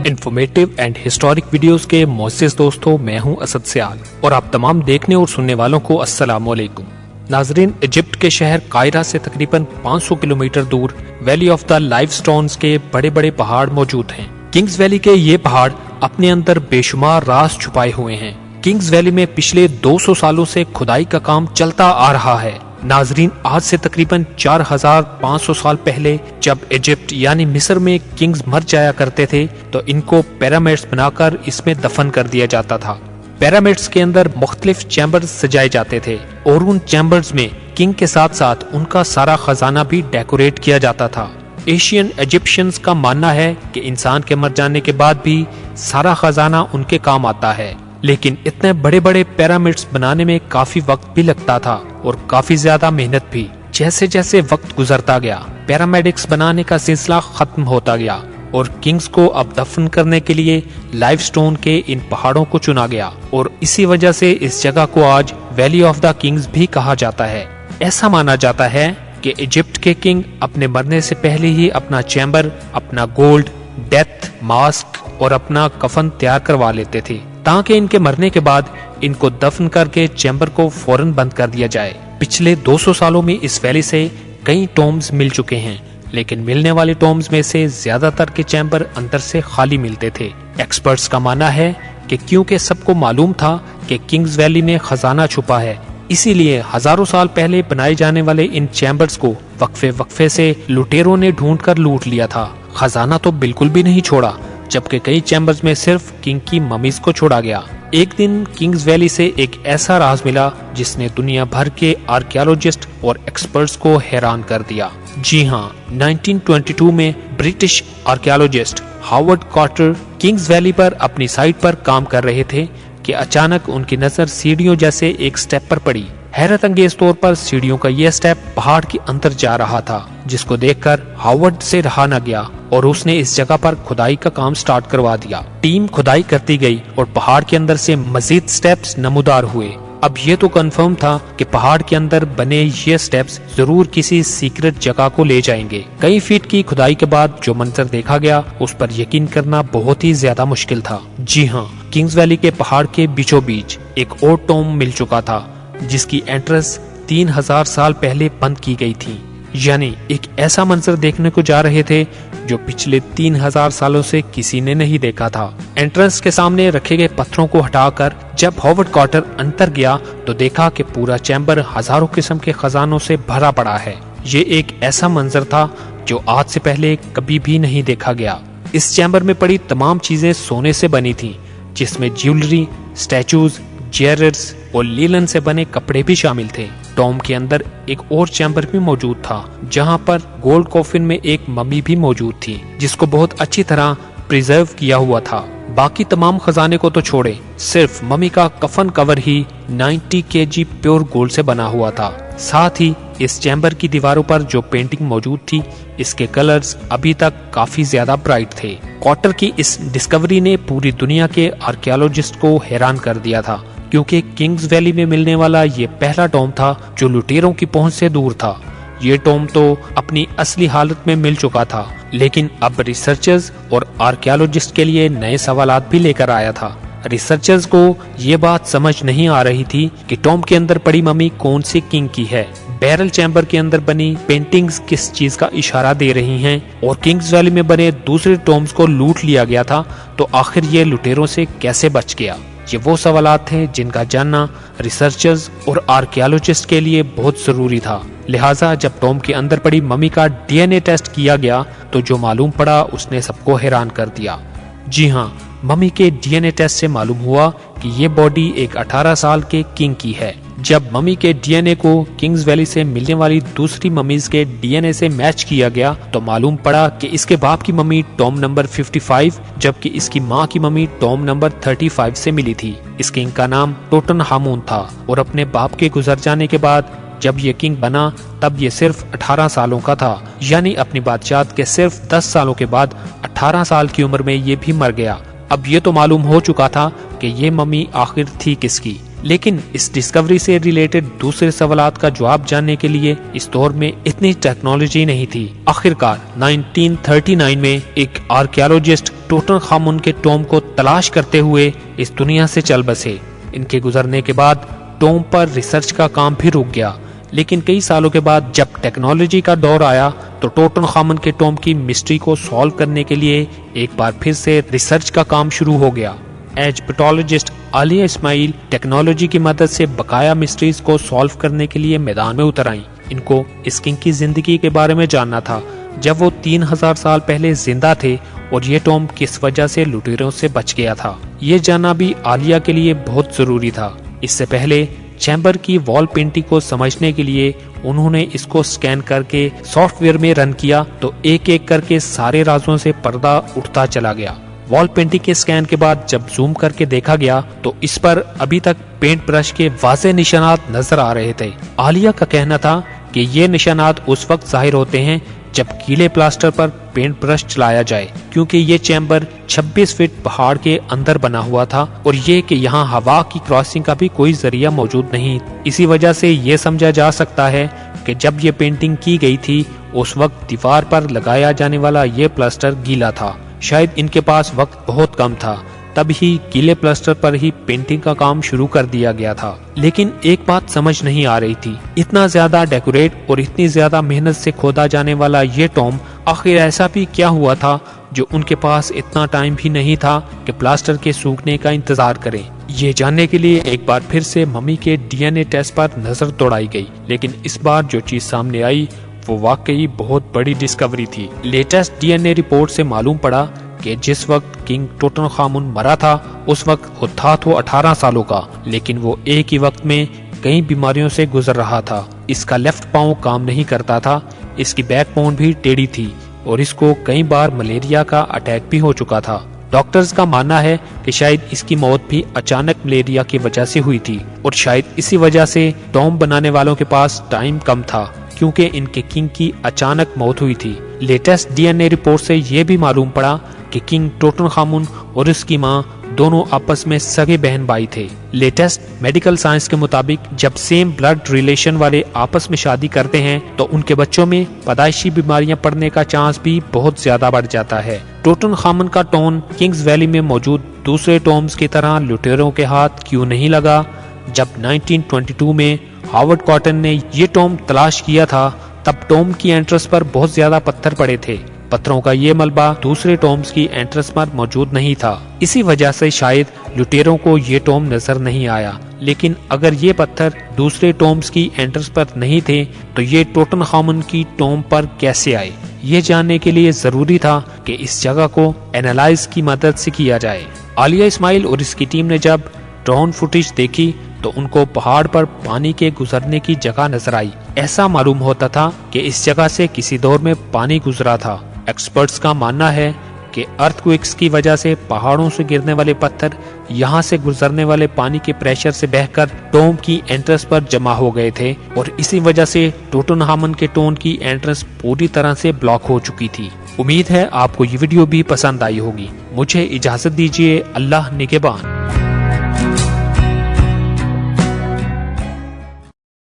Informative and historic videos के मोअज़्ज़िज़ दोस्तों, मैं हूं असद सियाल और आप तमाम देखने और सुनने वालों को अस्सलाम वालेकुम। नाजरीन, इजिप्ट के शहर कायरा से तकरीबन 500 किलोमीटर दूर वैली ऑफ द लाइवस्टोन्स के बड़े बड़े पहाड़ मौजूद हैं। किंग्स वैली के ये पहाड़ अपने अंदर बेशुमार राज छुपाए हुए हैं। किंग्स वैली में पिछले 200 सालों से खुदाई का काम चलता आ रहा है। नाजरीन, आज से तकरीबन 4500 साल पहले जब इजिप्ट यानी मिस्र में किंग्स मर जाया करते थे तो इनको पिरामिड्स बनाकर इसमें दफन कर दिया जाता था। पिरामिड्स के अंदर मुख्तलिफ चैम्बर्स सजाए जाते थे और उन चैम्बर्स में किंग के साथ साथ उनका सारा खजाना भी डेकोरेट किया जाता था। एशियन इजिप्शियंस का मानना है कि इंसान के मर जाने के बाद भी सारा खजाना उनके काम आता है, लेकिन इतने बड़े बड़े पिरामिड्स बनाने में काफी वक्त भी लगता था और काफी ज्यादा मेहनत भी। जैसे जैसे वक्त गुजरता गया, पिरामिड्स बनाने का सिलसिला खत्म होता गया और किंग्स को अब दफन करने के लिए लाइवस्टोन के इन पहाड़ों को चुना गया और इसी वजह से इस जगह को आज वैली ऑफ द किंग्स भी कहा जाता है। ऐसा माना जाता है कि इजिप्ट के किंग अपने मरने से पहले ही अपना चैम्बर, अपना गोल्ड, डेथ मास्क और अपना कफन तैयार करवा लेते थे ताकि इनके मरने के बाद इनको दफन करके चैम्बर को फौरन बंद कर दिया जाए। पिछले 200 सालों में इस वैली से कई टॉम्ब्स मिल चुके हैं, लेकिन मिलने वाले टॉम्ब्स में से ज्यादातर के चैम्बर अंदर से खाली मिलते थे। एक्सपर्ट्स का मानना है कि क्योंकि सबको मालूम था कि किंग्स वैली में खजाना छुपा है, इसीलिए हजारों साल पहले बनाए जाने वाले इन चैम्बर्स को वक्फे वक्फे से लुटेरों ने ढूंढकर लूट लिया था। खजाना तो बिल्कुल भी नहीं छोड़ा, जबकि कई चैम्बर्स में सिर्फ किंग की ममीज को छोड़ा गया। एक दिन किंग्स वैली से एक ऐसा राज मिला जिसने दुनिया भर के आर्कियोलॉजिस्ट और एक्सपर्ट्स को हैरान कर दिया। जी हाँ, 1922 में British archaeologist Howard Carter Kings Valley पर अपनी साइट पर काम कर रहे थे कि अचानक उनकी नजर सीढ़ियों जैसे एक स्टेप पर पड़ी। हैरत अंगेज तौर पर सीढ़ियों का यह स्टेप पहाड़ के अंदर जा रहा था, जिसको देखकर हावर्ड से रहा न गया और उसने इस जगह पर खुदाई का काम स्टार्ट करवा दिया। टीम खुदाई करती गई और पहाड़ के अंदर से मजीद स्टेप्स नमूदार हुए। अब ये तो कंफर्म था कि पहाड़ के अंदर बने ये स्टेप्स जरूर किसी सीक्रेट जगह को ले जाएंगे। कई फीट की खुदाई के बाद जो मंजर देखा गया उस पर यकीन करना बहुत ही ज्यादा मुश्किल था। जी हाँ, किंग्स वैली के पहाड़ के बीचों बीच एक और टॉम्ब मिल चुका था जिसकी एंट्रेंस 3000 साल पहले बंद की गई थी। यानी एक ऐसा मंजर देखने को जा रहे थे जो पिछले 3000 सालों से किसी ने नहीं देखा था। एंट्रेंस के सामने रखे गए पत्थरों को हटाकर जब हावर्ड कार्टर अंदर गया तो देखा कि पूरा चैम्बर हजारों किस्म के खजानों से भरा पड़ा है। ये एक ऐसा मंजर था जो आज से पहले कभी भी नहीं देखा गया। इस चैम्बर में पड़ी तमाम चीजें सोने से बनी थी, जिसमें ज्वेलरी, स्टैचूज, जेयर्स और लीलन से बने कपड़े भी शामिल थे। टॉम्ब के अंदर एक और चैम्बर भी मौजूद था जहां पर गोल्ड कॉफिन में एक मम्मी भी मौजूद थी जिसको बहुत अच्छी तरह प्रिजर्व किया हुआ था। बाकी तमाम खजाने को तो छोड़े, सिर्फ मम्मी का कफन कवर ही 90 kg प्योर गोल्ड से बना हुआ था। साथ ही इस चैम्बर की दीवारों पर जो पेंटिंग मौजूद थी, इसके कलर्स अभी तक काफी ज्यादा ब्राइट थे। कार्टर की इस डिस्कवरी ने पूरी दुनिया के आर्कियोलॉजिस्ट को हैरान कर दिया था, क्योंकि किंग्स वैली में मिलने वाला ये पहला टॉम्ब था जो लुटेरों की पहुंच से दूर था। ये टॉम्ब तो अपनी असली हालत में मिल चुका था, लेकिन अब रिसर्चर्स और आर्कियोलॉजिस्ट के लिए नए सवालात भी लेकर आया था। रिसर्चर्स को ये बात समझ नहीं आ रही थी कि टॉम्ब के अंदर पड़ी मम्मी कौन सी किंग की है, बैरल चैम्बर के अंदर बनी पेंटिंग्स किस चीज का इशारा दे रही हैं, और किंग्स वैली में बने दूसरे टॉम्ब्स को लूट लिया गया था तो आखिर ये लुटेरों से कैसे बच गया। ये वो सवालात थे जिनका जानना रिसर्चर्स और आर्कियोलॉजिस्ट के लिए बहुत जरूरी था। लिहाजा जब टॉम्ब के अंदर पड़ी मम्मी का डीएनए टेस्ट किया गया तो जो मालूम पड़ा उसने सबको हैरान कर दिया। जी हाँ, मम्मी के डीएनए टेस्ट से मालूम हुआ कि ये बॉडी एक 18 साल के किंग की है। जब मम्मी के डीएनए को किंग्स वैली से मिलने वाली दूसरी मम्मीज के डीएनए से मैच किया गया तो मालूम पड़ा कि इसके बाप की मम्मी टॉम्ब नंबर 55 जबकि इसकी माँ की मम्मी टॉम्ब नंबर 35 से मिली थी। इस किंग का नाम टूटनखामुन था और अपने बाप के गुजर जाने के बाद जब ये किंग बना तब ये सिर्फ 18 सालों का था। यानी अपनी बादशाहत के सिर्फ 10 सालों के बाद 18 साल की उम्र में ये भी मर गया। अब ये तो मालूम हो चुका था कि ये मम्मी आखिर थी किसकी, लेकिन इस डिस्कवरी से रिलेटेड दूसरे सवालात का जवाब जानने के लिए इस दौर में इतनी टेक्नोलॉजी नहीं थी। आखिरकार 1939 में एक आर्कियोलॉजिस्ट टूटन खामुन के टॉम को तलाश करते हुए इस दुनिया से चल बसे। इनके गुजरने के बाद टॉम पर रिसर्च का काम भी रुक गया, लेकिन कई सालों के बाद जब टेक्नोलॉजी का दौर आया तो टूटन खामुन के टॉम की मिस्ट्री को सॉल्व करने के लिए एक बार फिर से रिसर्च का काम शुरू हो गया। As pathologist Aliya Ismail technology की मदद से बकाया मिस्ट्रीज को सॉल्व करने के लिए मैदान में उतर आईं। इनको इस किंग की जिंदगी के बारे में जानना था, जब वो 3000 साल पहले जिंदा थे और ये टॉम किस वजह से लुटेरों से बच गया था। ये जानना भी आलिया के लिए बहुत जरूरी था। इससे पहले चैम्बर की वॉल पेंटिंग को समझने के लिए उन्होंने इसको स्कैन करके सॉफ्टवेयर में रन किया तो एक एक करके सारे राजों से पर्दा उठता चला गया। वॉल पेंटिंग के स्कैन के बाद जब जूम करके देखा गया तो इस पर अभी तक पेंट ब्रश के वाज़ेह निशानात नजर आ रहे थे। आलिया का कहना था कि ये निशानात उस वक्त जाहिर होते हैं जब गीले प्लास्टर पर पेंट ब्रश चलाया जाए, क्योंकि ये चैम्बर 26 फीट पहाड़ के अंदर बना हुआ था और ये कि यहाँ हवा की क्रॉसिंग का भी कोई जरिया मौजूद नहीं। इसी वजह से ये समझा जा सकता है कि जब ये पेंटिंग की गई थी उस वक्त दीवार पर लगाया जाने वाला ये प्लास्टर गीला था। शायद इनके पास वक्त बहुत कम था, तब ही गीले प्लास्टर पर ही पेंटिंग का काम शुरू कर दिया गया था। लेकिन एक बात समझ नहीं आ रही थी, इतना ज्यादा डेकोरेट और इतनी ज्यादा मेहनत से खोदा जाने वाला ये टॉम आखिर ऐसा भी क्या हुआ था जो उनके पास इतना टाइम भी नहीं था कि प्लास्टर के सूखने का इंतजार करें। ये जानने के लिए एक बार फिर से मम्मी के डीएनए टेस्ट पर नजर दौड़ाई गई, लेकिन इस बार जो चीज सामने आई वो वाकई बहुत बड़ी डिस्कवरी थी। लेटेस्ट डीएनए रिपोर्ट से मालूम पड़ा कि जिस वक्त किंग टूटन खामुन मरा था उस वक्त वो था तो 18 सालों का, लेकिन वो एक ही वक्त में कई बीमारियों से गुजर रहा था। इसका लेफ्ट पांव काम नहीं करता था, इसकी बैक बोन भी टेढ़ी थी और इसको कई बार मलेरिया का अटैक भी हो चुका था। डॉक्टर्स का मानना है कि शायद इसकी मौत भी अचानक मलेरिया की वजह से हुई थी और शायद इसी वजह से टॉम बनाने वालों के पास टाइम कम था, क्योंकि इनके किंग की अचानक मौत हुई थी। लेटेस्ट डीएनए रिपोर्ट से यह भी मालूम पड़ा कि किंग टूटन खामुन और उसकी मां दोनों आपस में सगे बहन भाई थे। लेटेस्ट मेडिकल साइंस के मुताबिक जब सेम ब्लड रिलेशन वाले आपस में शादी करते हैं तो उनके बच्चों में पैदाइशी बीमारियां पड़ने का चांस भी बहुत ज्यादा बढ़ जाता है। टूटन खामुन का टॉम किंग्स वैली में मौजूद दूसरे टॉम्स की तरह लुटेरों के हाथ क्यों नहीं लगा? जब 1922 में हार्वर्ड कॉटन ने ये टॉम तलाश किया था तब टॉम की एंट्रेंस पर बहुत ज्यादा पत्थर पड़े थे। पत्थरों का ये मलबा दूसरे टॉम्स की एंट्रेंस पर मौजूद नहीं था। इसी वजह से शायद लुटेरों को ये टॉम नजर नहीं आया। लेकिन अगर ये पत्थर दूसरे टॉम्स की एंट्रेंस पर नहीं थे तो ये टूटन खामुन की टॉम पर कैसे आए? ये जानने के लिए जरूरी था कि इस जगह को एनालाइज की मदद से किया जाए। आलिया इस्माइल और इसकी टीम ने जब ड्रोन फुटेज देखी तो उनको पहाड़ पर पानी के गुजरने की जगह नजर आई। ऐसा मालूम होता था कि इस जगह से किसी दौर में पानी गुजरा था। एक्सपर्ट्स का मानना है कि अर्थक्वेक्स की वजह से पहाड़ों से गिरने वाले पत्थर यहाँ से गुजरने वाले पानी के प्रेशर से बहकर टॉम की एंट्रेंस पर जमा हो गए थे और इसी वजह से टूटन खामुन के टॉम की एंट्रेंस पूरी तरह से ब्लॉक हो चुकी थी। उम्मीद है आपको ये वीडियो भी पसंद आई होगी। मुझे इजाजत दीजिए। अल्लाह निगहबान।